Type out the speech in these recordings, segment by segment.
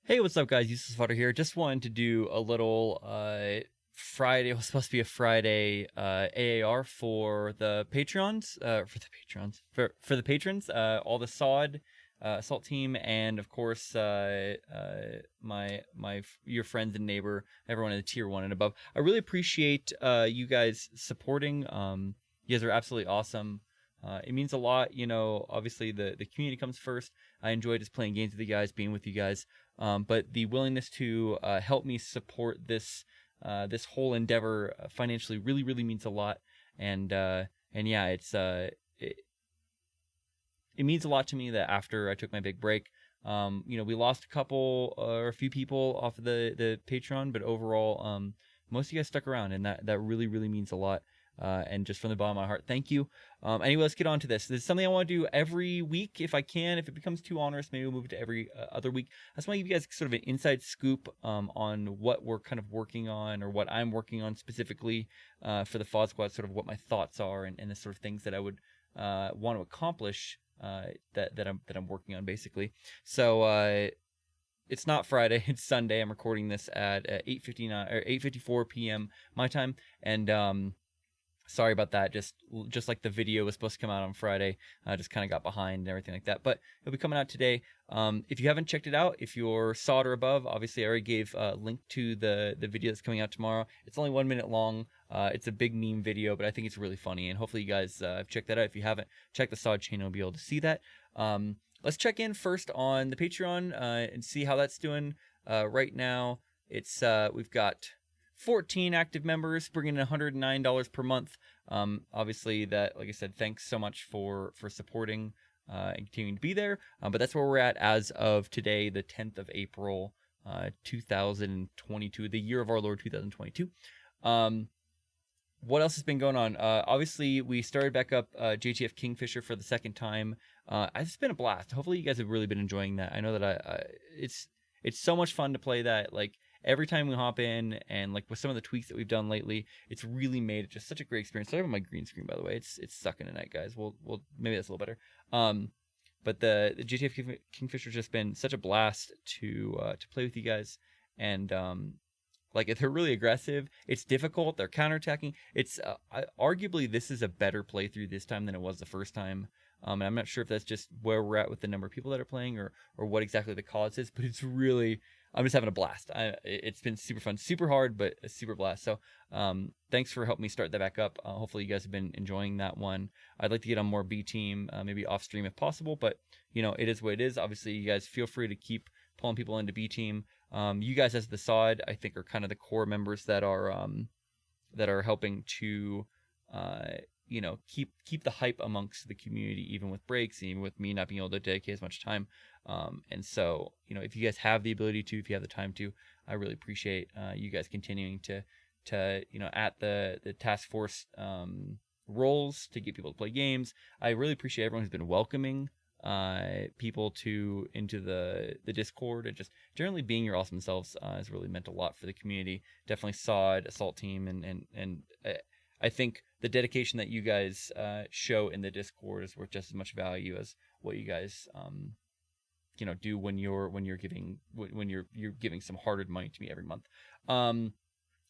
Hey, what's up, guys? Useless Fodder here. Just wanted to do a little Friday. It was supposed to be a Friday AAR for the Patreons, for the patrons, all the SOD Assault team, and of course your friends and neighbor, everyone in the tier 1 and above. I really appreciate you guys supporting. You guys are absolutely awesome. It means a lot. You know, obviously the community comes first. I enjoy just playing games with you guys, being with you guys. But the willingness to help me support this whole endeavor financially really means a lot. And yeah, it means a lot to me that after I took my big break, we lost a couple or a few people off of the Patreon, but overall, most of you guys stuck around, and that really means a lot. And just from the bottom of my heart, thank you. Anyway, let's get on to this. This is something I want to do every week if I can. If it becomes too onerous, maybe we'll move it to every other week. I just want to give you guys sort of an inside scoop on what we're kind of working on, or what I'm working on specifically for the FoddSquad, sort of what my thoughts are, and the sort of things that I would want to accomplish that I'm working on, basically. So it's not Friday, it's Sunday. I'm recording this at 8:59 or 8:54 p.m. my time, and sorry about that. Just like the video was supposed to come out on Friday, just kind of got behind and everything like that. But it'll be coming out today. If you haven't checked it out, if you're SOD or above, obviously I already gave a link to the video that's coming out tomorrow. It's only 1 minute long. It's a big meme video, but I think it's really funny, and hopefully you guys check that out. If you haven't, check the SOD channel, you'll be able to see that. Let's check in first on the Patreon and see how that's doing. Right now, it's we've got 14 active members, bringing in $109 per month. Obviously, that, like I said, thanks so much for supporting and continuing to be there. But that's where we're at as of today, the 10th of April, 2022, the year of our Lord 2022. What else has been going on? Obviously, we started back up JTF Kingfisher for the second time. It's been a blast. Hopefully, you guys have really been enjoying that. I know that it's so much fun to play that. Like, every time we hop in, and like with some of the tweaks that we've done lately, it's really made it just such a great experience. Sorry about my green screen, by the way. It's sucking tonight, guys. We'll maybe that's a little better. But the GTF Kingfisher's just been such a blast to play with you guys, and like, they're really aggressive. It's difficult. They're counterattacking. It's arguably this is a better playthrough this time than it was the first time. And I'm not sure if that's just where we're at with the number of people that are playing, or what exactly the cause is, but it's really, I'm just having a blast. It's been super fun, super hard, but a super blast. So thanks for helping me start that back up. Hopefully you guys have been enjoying that one. I'd like to get on more B team, maybe off stream if possible, but it is what it is. Obviously, you guys feel free to keep pulling people into B team. You guys as the SOD, I think, are kind of the core members that are helping to keep the hype amongst the community, even with breaks, and even with me not being able to dedicate as much time. And so, if you guys have the ability to, if you have the time to, I really appreciate you guys continuing to at the task force roles to get people to play games. I really appreciate everyone who's been welcoming people into the Discord, and just generally being your awesome selves has really meant a lot for the community. Definitely SOD Assault team, and I think the dedication that you guys show in the Discord is worth just as much value as what you guys do when you're giving some hard-earned money to me every month.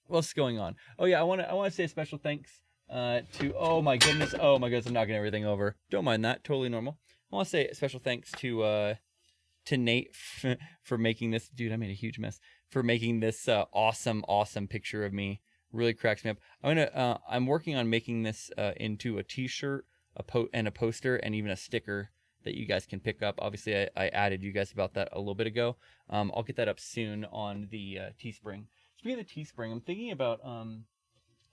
What's going on? Oh yeah, I want to say a special thanks to, oh my goodness, I'm knocking everything over. Don't mind that, totally normal. I want to say a special thanks to Nate for making this. Dude, I made a huge mess. For making this awesome picture of me. Really cracks me up. I'm working on making this into a t-shirt, and a poster, and even a sticker that you guys can pick up. Obviously, I added you guys about that a little bit ago. I'll get that up soon on the Teespring. Speaking of the Teespring, I'm thinking about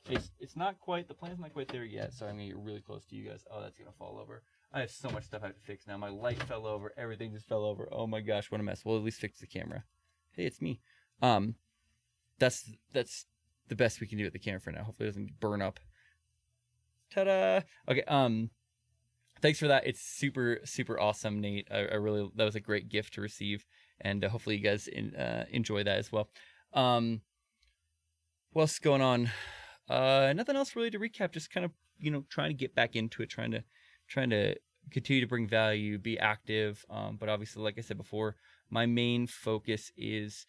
it's not quite, the plan's not quite there yet, so I'm gonna get really close to you guys. Oh, that's gonna fall over. I have so much stuff I have to fix now. My light fell over, everything just fell over. Oh my gosh, what a mess. We'll at least fix the camera. Hey, it's me. That's the best we can do with the camera for now. Hopefully it doesn't burn up. Ta-da! Okay, thanks for that. It's super awesome, Nate. I really, that was a great gift to receive, and hopefully you guys enjoy that as well. What else is going on? Nothing else really to recap. Just kind of trying to get back into it, trying to continue to bring value, be active. But obviously, like I said before, my main focus is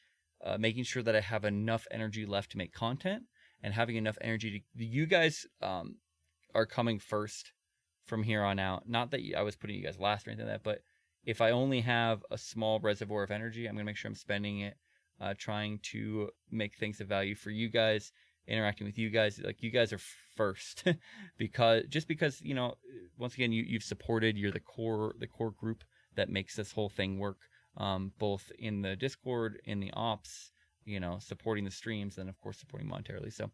making sure that I have enough energy left to make content, and having enough energy to, you guys are coming first from here on out. Not that I was putting you guys last or anything like that, but if I only have a small reservoir of energy, I'm going to make sure I'm spending it trying to make things of value for you guys, interacting with you guys. Like, you guys are first because once again, you've supported. You're the core group that makes this whole thing work, both in the Discord, in the ops, supporting the streams, and of course supporting monetarily. So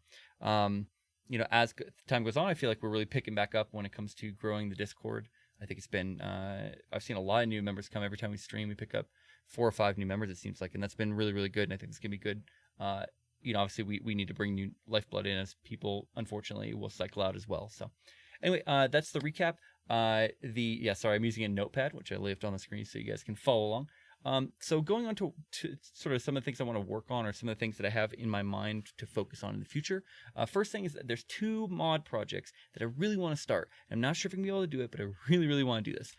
as time goes on, I feel like we're really picking back up when it comes to growing the Discord. I think it's been I've seen a lot of new members come every time we stream. We pick up 4 or 5 new members, it seems like, and that's been really, really good. And I think it's gonna be good. Obviously we need to bring new lifeblood in, as people unfortunately will cycle out as well. So anyway, that's the recap. Sorry, I'm using a notepad, which I left on the screen so you guys can follow along. So going on to sort of some of the things I want to work on, or some of the things that I have in my mind to focus on in the future. First thing is that there's 2 mod projects that I really want to start. I'm not sure if I'm going to be able to do it, but I really, really want to do this.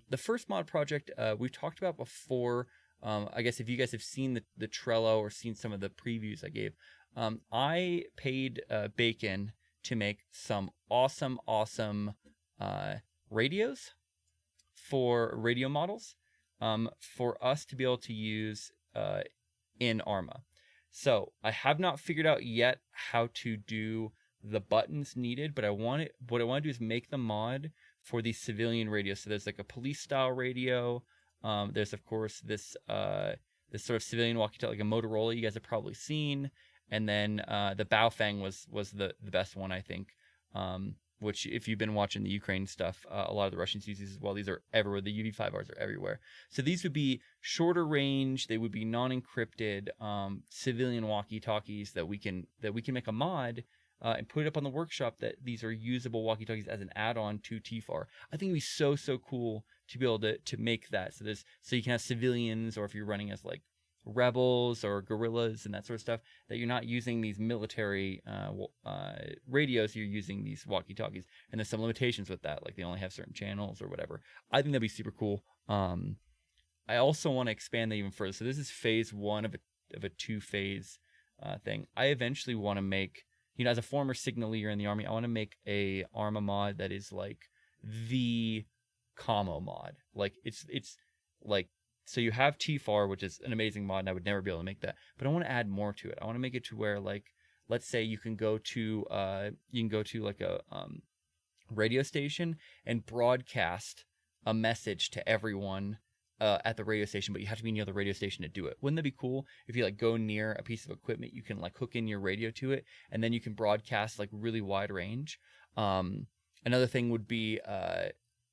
The first mod project we've talked about before. I guess if you guys have seen the Trello or seen some of the previews I gave, I paid Bacon to make some awesome radios for radio models. For us to be able to use in Arma. So I have not figured out yet how to do the buttons needed, but what I want to do is make the mod for these civilian radios. So there's like a police style radio. There's of course this sort of civilian walkie-talkie, like a Motorola you guys have probably seen, and then the Baofeng was the best one, I think. Which, if you've been watching the Ukraine stuff, a lot of the Russians use these as well. These are everywhere. The UV5Rs are everywhere. So these would be shorter range. They would be non-encrypted civilian walkie-talkies that we can make a mod and put it up on the workshop. That these are usable walkie-talkies as an add-on to TFAR. I think it'd be so cool to be able to make that. So you can have civilians, or if you're running as like rebels or guerrillas and that sort of stuff, that you're not using these military radios, you're using these walkie-talkies. And there's some limitations with that, like they only have certain channels or whatever. I think that'd be super cool. I also want to expand that even further. So this is phase 1 of a 2-phase thing. I eventually want to make, as a former signaleer in the army, I want to make a Arma mod that is like the commo mod. Like it's like, so you have TFAR, which is an amazing mod, and I would never be able to make that. But I want to add more to it. I want to make it to where, like, let's say you can go to like a radio station and broadcast a message to everyone at the radio station, but you have to be near the radio station to do it. Wouldn't that be cool if you like go near a piece of equipment, you can like hook in your radio to it, and then you can broadcast like really wide range. Another thing would be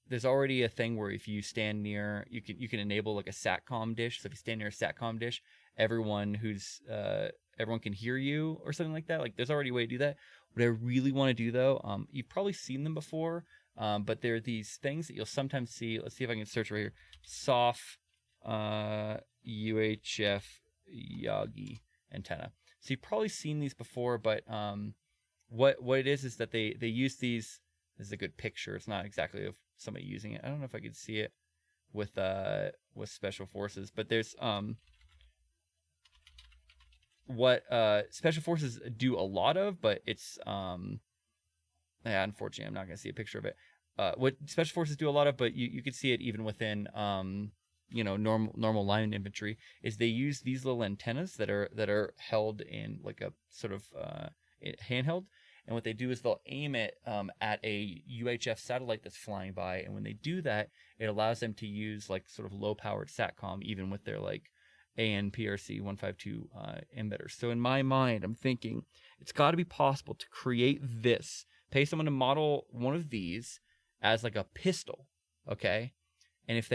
there's already a thing where if you stand near, you can enable like a SATCOM dish. So if you stand near a SATCOM dish, everyone can hear you or something like that. Like there's already a way to do that. What I really want to do though, you've probably seen them before, but there are these things that you'll sometimes see. Let's see if I can search right here. SOF UHF Yagi antenna. So you've probably seen these before, but what it is that they use these. This is a good picture. It's not exactly of somebody using it. I don't know if I could see it with special forces, but there's what special forces do a lot of, but it's unfortunately I'm not gonna see a picture of it. What special forces do a lot of, but you could see it even within normal line infantry, is they use these little antennas that are held in like a sort of handheld. And what they do is they'll aim it at a UHF satellite that's flying by. And when they do that, it allows them to use like sort of low-powered SATCOM, even with their like AN/PRC 152 emitters. So in my mind, I'm thinking it's got to be possible to create this, pay someone to model one of these as like a pistol, okay? And if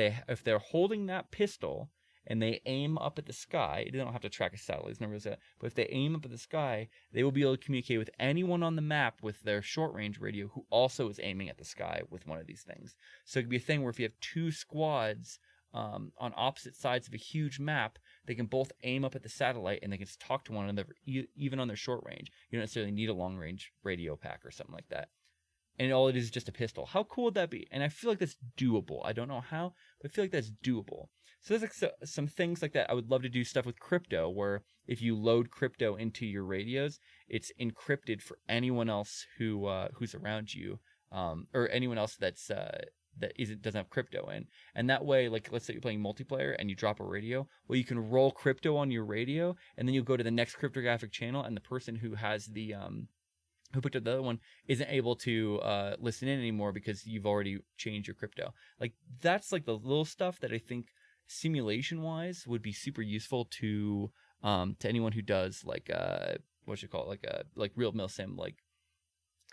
they're holding that pistol and they aim up at the sky, they don't have to track a satellite, it's never that. But if they aim up at the sky, they will be able to communicate with anyone on the map with their short-range radio who also is aiming at the sky with one of these things. So it could be a thing where if you have 2 squads on opposite sides of a huge map, they can both aim up at the satellite and they can just talk to one another even on their short range. You don't necessarily need a long-range radio pack or something like that. And all it is just a pistol. How cool would that be? And I feel like that's doable. I don't know how, but I feel like that's doable. So there's like some things like that. I would love to do stuff with crypto, where if you load crypto into your radios, it's encrypted for anyone else who's around you, or anyone else doesn't have crypto in. And that way, like let's say you're playing multiplayer and you drop a radio, well, you can roll crypto on your radio, and then you'll go to the next cryptographic channel, and the person who has the who picked up the other one isn't able to listen in anymore because you've already changed your crypto. Like that's like the little stuff that I think simulation wise would be super useful to anyone who does like what you call it, like real milsim, like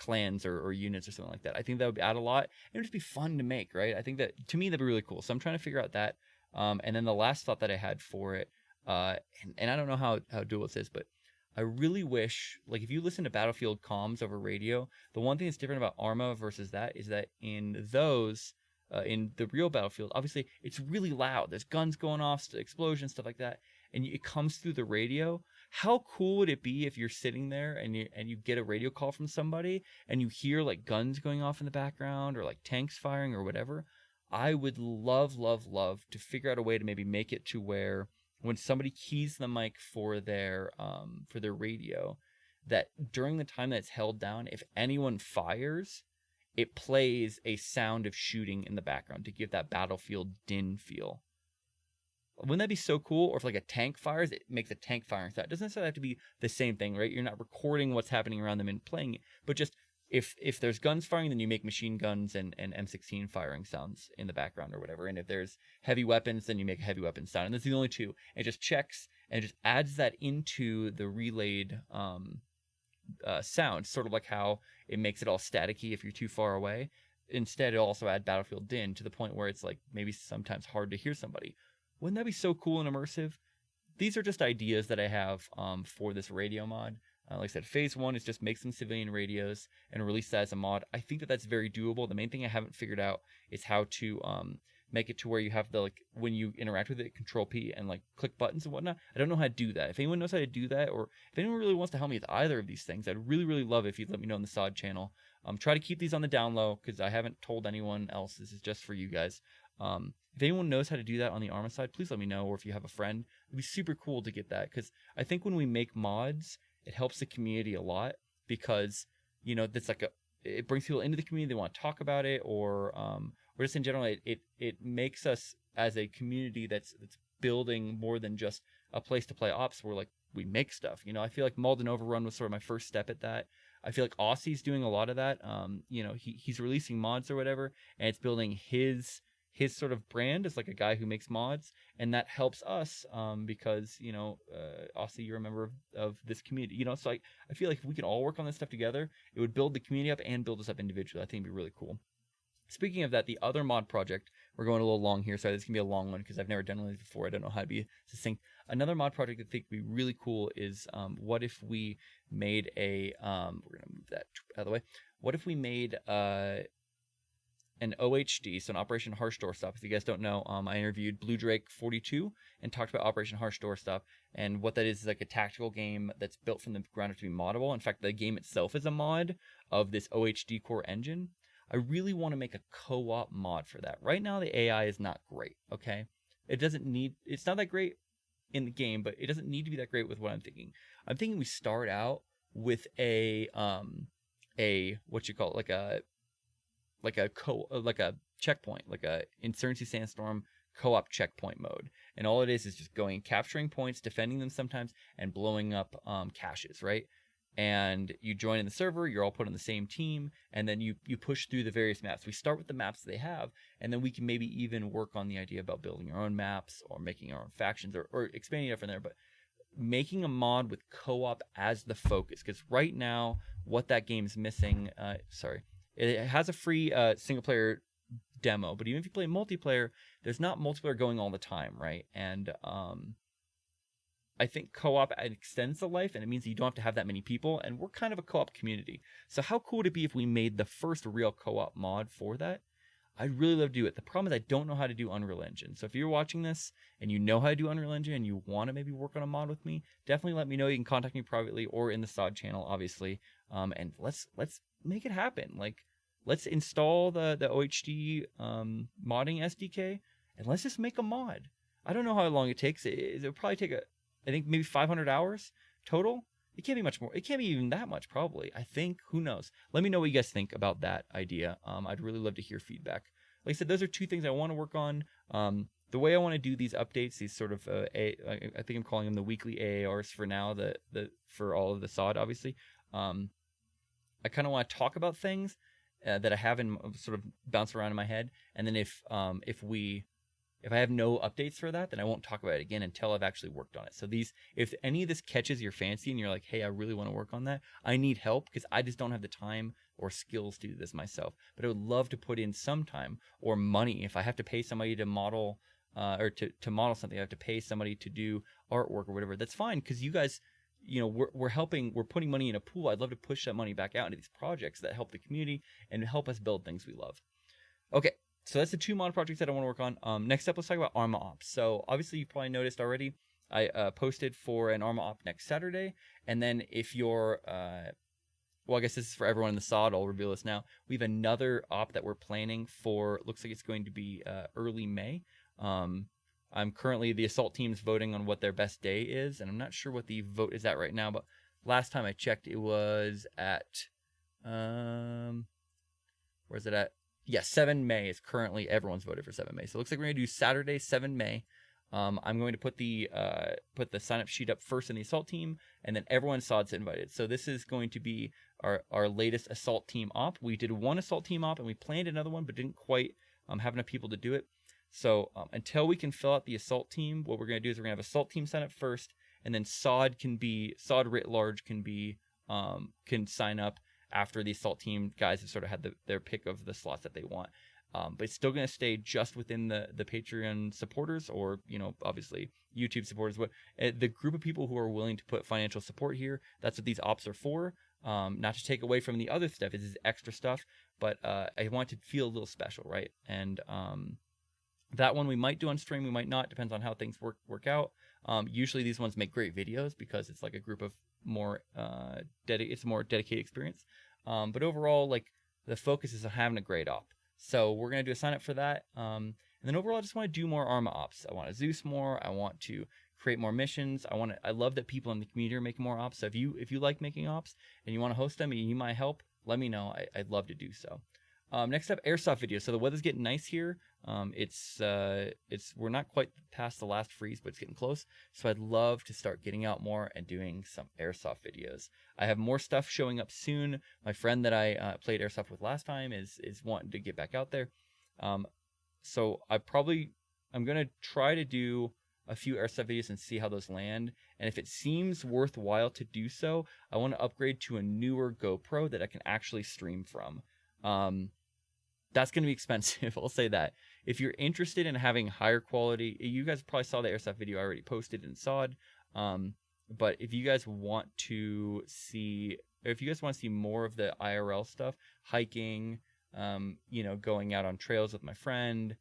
clans or units or something like that. I think that would add a lot. It would just be fun to make, right? I think that to me that'd be really cool. So I'm trying to figure out that. And then the last thought that I had for it, and I don't know how doable this is, but I really wish, like, if you listen to Battlefield comms over radio, the one thing that's different about Arma versus that is that in those, in the real Battlefield, obviously it's really loud. There's guns going off, explosions, stuff like that, and it comes through the radio. How cool would it be if you're sitting there and you get a radio call from somebody and you hear like guns going off in the background or like tanks firing or whatever? I would love to figure out a way to maybe make it to where when somebody keys the mic for their radio, that during the time that it's held down, if anyone fires, it plays a sound of shooting in the background to give that Battlefield din feel. Wouldn't that be so cool? Or if like a tank fires, it makes a tank firing sound. It doesn't necessarily have to be the same thing, right? You're not recording what's happening around them and playing it, but just if there's guns firing, then you make machine guns and M16 firing sounds in the background or whatever. And if there's heavy weapons, then you make a heavy weapon sound. And that's the only two. And it just checks and just adds that into the relayed sound, sort of like how it makes it all staticky if you're too far away. Instead, it'll also add Battlefield din to the point where it's like maybe sometimes hard to hear somebody. Wouldn't that be so cool and immersive? These are just ideas that I have for this radio mod. Like I said, phase 1 is just make some civilian radios and release that as a mod. I think that that's very doable. The main thing I haven't figured out is how to make it to where you have the, like, when you interact with it, Control P and like click buttons and whatnot. I don't know how to do that. If anyone knows how to do that, or if anyone really wants to help me with either of these things, I'd really love it if you'd let me know in the SOD channel. Try to keep these on the down low because I haven't told anyone else. This is just for you guys. If anyone knows how to do that on the Arma side, please let me know. Or if you have a friend, it'd be super cool to get that, because I think when we make mods, it helps the community a lot, because that's like it brings people into the community. They want to talk about it, or just in general, it makes us as a community that's building more than just a place to play ops where like we make stuff. I feel like Malden Overrun was sort of my first step at that. I feel like Aussie's doing a lot of that. He's releasing mods or whatever, and it's building his sort of brand as like a guy who makes mods, and that helps us because Aussie, you're a member of this community, so I feel like if we could all work on this stuff together, it would build the community up and build us up individually. I think it'd be really cool. Speaking of that, the other mod project, we're going a little long here, so this can be a long one because I've never done one of these before. I don't know how to be succinct. Another mod project I think would be really cool is what if we made a we're gonna move that out of the way. What if we made an OHD, so an Operation Harsh Door Stop. If you guys don't know, I interviewed Blue Drake 42 and talked about Operation Harsh Door Stop, and what that is like a tactical game that's built from the ground up to be moddable. In fact, the game itself is a mod of this OHD core engine. I really want to make a co-op mod for that. Right now, the AI is not great, okay? It's not that great in the game, but it doesn't need to be that great with what I'm thinking. I'm thinking we start out with a what you call it, like a checkpoint, like a Insurgency Sandstorm co-op checkpoint mode. And all it is just going, capturing points, defending them sometimes, and blowing up caches, right? And you join in the server, you're all put on the same team, and then you push through the various maps. We start with the maps they have, and then we can maybe even work on the idea about building our own maps or making our own factions or expanding it from there. But making a mod with co-op as the focus, because right now what that game's missing, it has a free single player demo, but even if you play multiplayer, there's not multiplayer going all the time, right? And I think co-op extends the life, and it means you don't have to have that many people, and we're kind of a co-op community. So how cool would it be if we made the first real co-op mod for that? I'd really love to do it. The problem is I don't know how to do Unreal Engine. So if you're watching this and you know how to do Unreal Engine and you want to maybe work on a mod with me, definitely let me know. You can contact me privately or in the SOD channel, obviously. And let's make it happen. Like, let's install the OHD modding SDK, and let's just make a mod. I don't know how long it takes. It'll probably take I think maybe 500 hours total. It can't be much more. It can't be even that much, probably. I think. Who knows? Let me know what you guys think about that idea. I'd really love to hear feedback. Like I said, those are two things I want to work on. The way I want to do these updates, these sort of, I think I'm calling them the weekly AARs for now. For all of the SOD, obviously. I kind of want to talk about things that I have in sort of bounce around in my head, and then if I have no updates for that, then I won't talk about it again until I've actually worked on it. So if any of this catches your fancy and you're like, hey, I really want to work on that, I need help because I just don't have the time or skills to do this myself. But I would love to put in some time or money. If I have to pay somebody to model or to model something, I have to pay somebody to do artwork or whatever, that's fine because you guys, we're helping, we're putting money in a pool. I'd love to push that money back out into these projects that help the community and help us build things we love. Okay. So that's the two mod projects that I want to work on. Next up, let's talk about Arma Ops. So obviously, you probably noticed already, I posted for an Arma Op next Saturday. And then if you're, well, I guess this is for everyone in the SOD. I'll reveal this now. We have another op that we're planning for, looks like it's going to be early May. I'm currently, the assault team's voting on what their best day is. And I'm not sure what the vote is at right now. But last time I checked, it was at, where's it at? Yeah, 7 May is currently, everyone's voted for 7 May. So it looks like we're going to do Saturday, 7 May. I'm going to put the sign-up sheet up first in the assault team, and then everyone SOD's invited. So this is going to be our latest assault team op. We did one assault team op, and we planned another one, but didn't quite have enough people to do it. So until we can fill out the assault team, what we're going to do is we're going to have assault team sign up first, and then SOD writ large can sign up after the assault team guys have sort of had their pick of the slots that they want. But it's still going to stay just within the Patreon supporters or, obviously YouTube supporters. But the group of people who are willing to put financial support here, that's what these ops are for. Not to take away from the other stuff. This is extra stuff. But I want to feel a little special, right? And that one we might do on stream. We might not. Depends on how things work out. Usually these ones make great videos because it's like a group of it's a more dedicated experience. But overall, like the focus is on having a great op. So we're going to do a sign up for that. And then overall, I just want to do more Arma ops. I want to Zeus more. I want to create more missions. I love that people in the community are making more ops. So if you like making ops and you want to host them and you need my help, let me know. I'd love to do so. Next up, airsoft videos. So the weather's getting nice here. We're not quite past the last freeze, but it's getting close. So I'd love to start getting out more and doing some airsoft videos. I have more stuff showing up soon. My friend that I played airsoft with last time is wanting to get back out there. So I'm gonna try to do a few airsoft videos and see how those land. And if it seems worthwhile to do so, I want to upgrade to a newer GoPro that I can actually stream from. That's going to be expensive. I'll say that. If you're interested in having higher quality, you guys probably saw the airsoft video I already posted in SOD. But if you guys want to see more of the IRL stuff, hiking, going out on trails with my friend,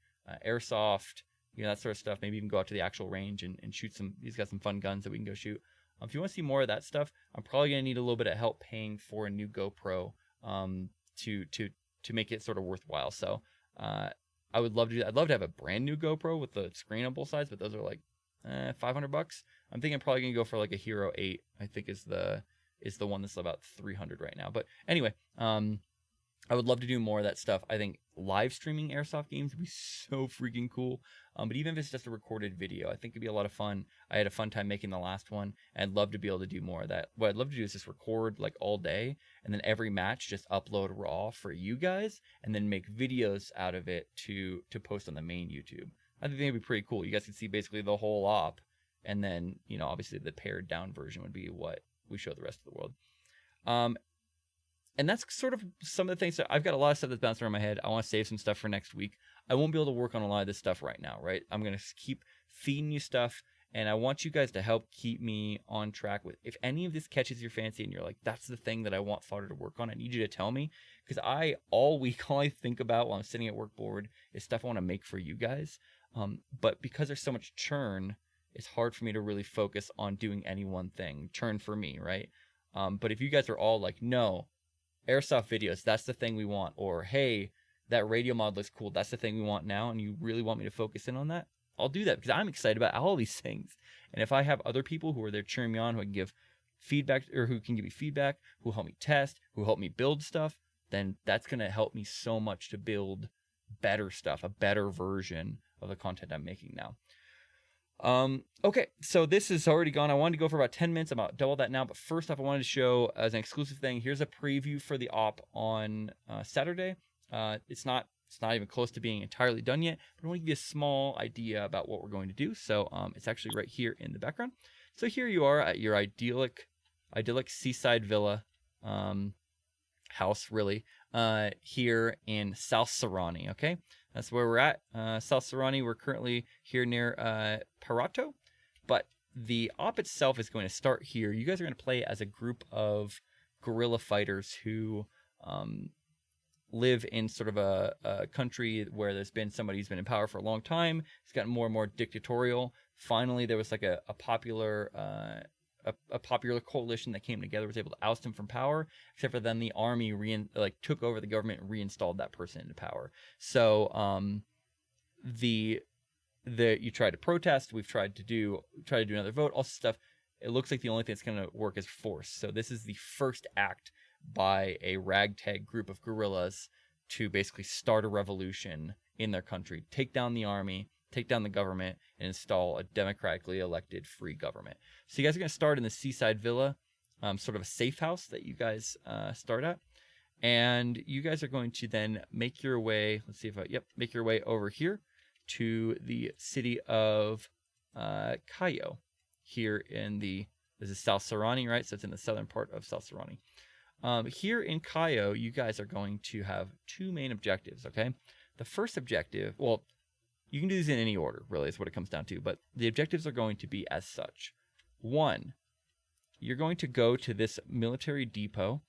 airsoft, that sort of stuff, maybe even go out to the actual range and shoot he's got some fun guns that we can go shoot. If you want to see more of that stuff, I'm probably going to need a little bit of help paying for a new GoPro, to make it sort of worthwhile. So I would love to do that. I'd love to have a brand new GoPro with the screen on both sides, but those are like $500. I'm thinking I'm probably gonna go for like a Hero 8. I think is the one that's about 300 right now. But anyway, I would love to do more of that stuff. I think live streaming airsoft games would be so freaking cool. But even if it's just a recorded video, I think it'd be a lot of fun. I had a fun time making the last one, and I'd love to be able to do more of that. What I'd love to do is just record like all day, and then every match just upload raw for you guys, and then make videos out of it to post on the main YouTube. I think it'd be pretty cool. You guys can see basically the whole op, and then obviously the pared down version would be what we show the rest of the world. And that's sort of some of the things that I've got a lot of stuff that's bouncing around my head. I want to save some stuff for next week. I won't be able to work on a lot of this stuff right now, right? I'm going to keep feeding you stuff, and I want you guys to help keep me on track with. If any of this catches your fancy and you're like, that's the thing that I want Fodder to work on, I need you to tell me. Because all week, all I think about while I'm sitting at work board is stuff I want to make for you guys. But because there's so much churn, it's hard for me to really focus on doing any one thing. Churn for me, right? But if you guys are all like, no, airsoft videos, that's the thing we want. Or, hey, that radio mod looks cool, that's the thing we want now, and you really want me to focus in on that, I'll do that because I'm excited about all these things. And if I have other people who are there cheering me on, who can give feedback, or who can give me feedback, who help me test, who help me build stuff, then that's going to help me so much to build better stuff, a better version of the content I'm making now. Okay, so this is already gone. I wanted to go for about 10 minutes. I'm about double that now. But first off, I wanted to show as an exclusive thing. Here's a preview for the op on Saturday. It's not even close to being entirely done yet, but I want to give you a small idea about what we're going to do. So it's actually right here in the background. So here you are at your idyllic seaside villa house, really, here in South Serrani. Okay, that's where we're at. South Serrani. We're currently here near Parato, but the op itself is going to start here. You guys are going to play as a group of guerrilla fighters who live in sort of a country where there's been somebody who's been in power for a long time. It's gotten more and more dictatorial. Finally, there was like a popular coalition that came together, was able to oust him from power, except for then the army took over the government and reinstalled that person into power. So you tried to protest, we've tried to do another vote, all this stuff. It looks like the only thing that's going to work is force. So this is the first act by a ragtag group of guerrillas to basically start a revolution in their country, take down the army, take down the government, and install a democratically elected free government. So you guys are going to start in the seaside villa, sort of a safe house that you guys start at. And you guys are going to then make your way, make your way over here to the city of Cayo, here in this is South Serrani, right? So it's in the southern part of South Serrani. Here in Cayo, you guys are going to have two main objectives, okay? The first objective, well, you can do these in any order, really, is what it comes down to. But the objectives are going to be as such. One, you're going to go to this military depot,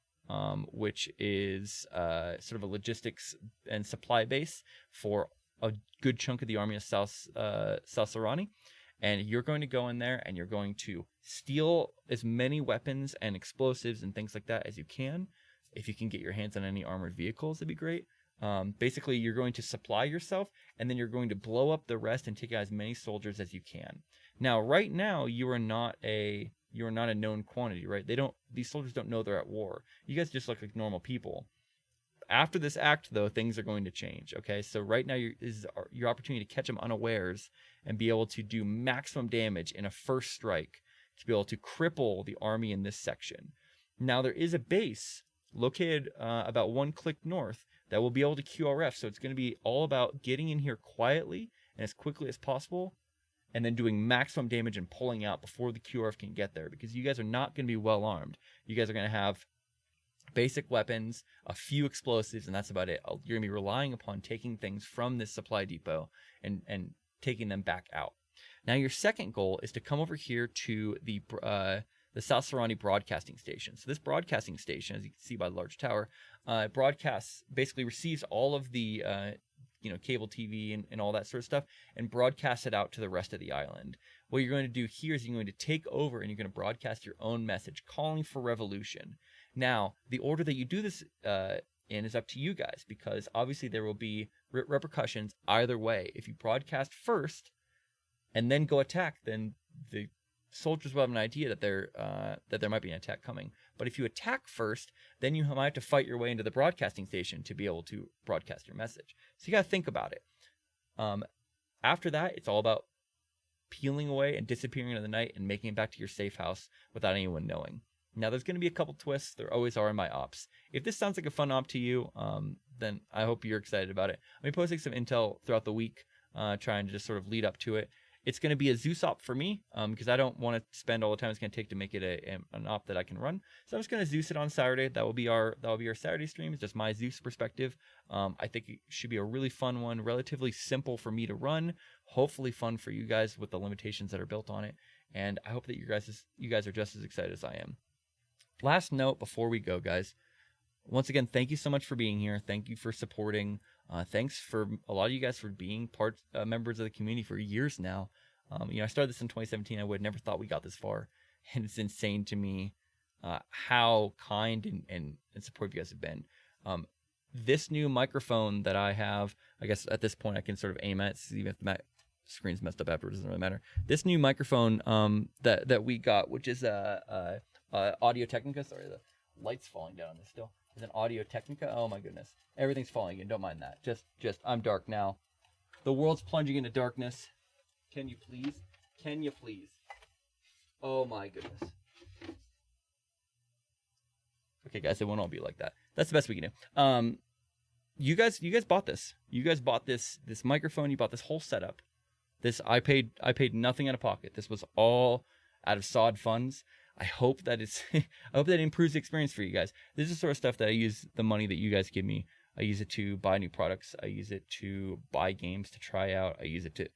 which is sort of a logistics and supply base for a good chunk of the army of South Serrani. And you're going to go in there and you're going to steal as many weapons and explosives and things like that as you can. If you can get your hands on any armored vehicles, that'd be great. Basically, you're going to supply yourself, and then you're going to blow up the rest and take out as many soldiers as you can. Now, right now, you are not a known quantity, right? These soldiers don't know they're at war. You guys just look like normal people. After this act, though, things are going to change. Okay, so right now is your opportunity to catch them unawares and be able to do maximum damage in a first strike to be able to cripple the army in this section. Now, there is a base located about one click north that will be able to QRF. So it's going to be all about getting in here quietly and as quickly as possible, and then doing maximum damage and pulling out before the QRF can get there, because you guys are not going to be well armed. You guys are going to have basic weapons, a few explosives, and that's about it. You're going to be relying upon taking things from this supply depot and taking them back out. Now, your second goal is to come over here to the South Serrani broadcasting station. So this broadcasting station, as you can see by the large tower, broadcasts, basically receives all of the cable TV and all that sort of stuff, and broadcasts it out to the rest of the island. What you're going to do here is you're going to take over and you're going to broadcast your own message calling for revolution. Now, the order that you do this in is up to you guys, because obviously there will be repercussions either way. If you broadcast first and then go attack, then the soldiers will have an idea that there might be an attack coming. But if you attack first, then you might have to fight your way into the broadcasting station to be able to broadcast your message. So you got to think about it. After that, it's all about peeling away and disappearing into the night and making it back to your safe house without anyone knowing. Now, there's going to be a couple twists. There always are in my ops. If this sounds like a fun op to you, then I hope you're excited about it. I'll be posting some intel throughout the week, trying to just sort of lead up to it. It's going to be a Zeus op for me, because I don't want to spend all the time it's going to take to make it an op that I can run. So I'm just going to Zeus it on Saturday. That will be our Saturday stream. It's just my Zeus perspective. I think it should be a really fun one, relatively simple for me to run, hopefully fun for you guys with the limitations that are built on it. And I hope that you guys are just as excited as I am. Last note before we go, guys. Once again, thank you so much for being here. Thank you for supporting. Thanks for a lot of you guys for being members of the community for years now. I started this in 2017. I would have never thought we got this far, and it's insane to me how kind and supportive you guys have been. This new microphone that I have, I guess at this point I can sort of aim at, see if screen's messed up afterwards. Doesn't really matter. This new microphone that we got, which is Audio Technica. Sorry, the light's falling down on this still. Is an Audio Technica. Oh my goodness, everything's falling in. Don't mind that. Just I'm dark now. The world's plunging into darkness. Can you please? Can you please? Oh my goodness. Okay, guys, it won't all be like that. That's the best we can do. You guys bought this. You guys bought this microphone. You bought this whole setup. I paid nothing out of pocket. This was all out of SOD funds. I hope that I hope that it improves the experience for you guys. This is the sort of stuff that I use the money that you guys give me. I use it to buy new products. I use it to buy games to try out. I use it to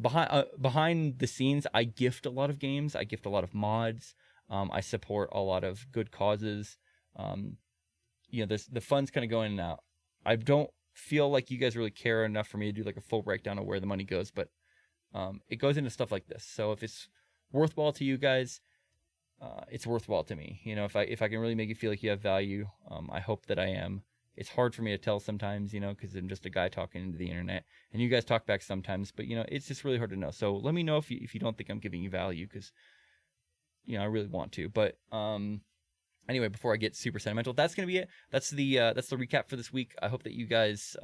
behind the scenes. I gift a lot of games. I gift a lot of mods. I support a lot of good causes. The funds kind of go in and out. I don't feel like you guys really care enough for me to do like a full breakdown of where the money goes, but it goes into stuff like this. So if it's worthwhile to you guys, it's worthwhile to me. If I can really make you feel like you have value, I hope that I am. It's hard for me to tell sometimes, because I'm just a guy talking into the internet, and you guys talk back sometimes, but it's just really hard to know. So let me know if you don't think I'm giving you value, because I really want to. But anyway, before I get super sentimental, that's gonna be it. That's the recap for this week. I hope that you guys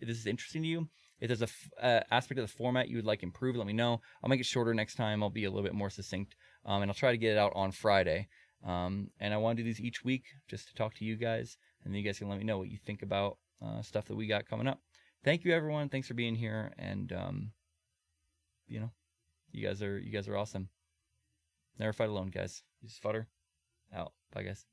this is interesting to you. If there's a aspect of the format you would like improved, let me know. I'll make it shorter next time. I'll be a little bit more succinct, and I'll try to get it out on Friday. And I want to do these each week just to talk to you guys, and then you guys can let me know what you think about stuff that we got coming up. Thank you, everyone. Thanks for being here, and you guys are awesome. Never fight alone, guys. Just fodder out. Bye, guys.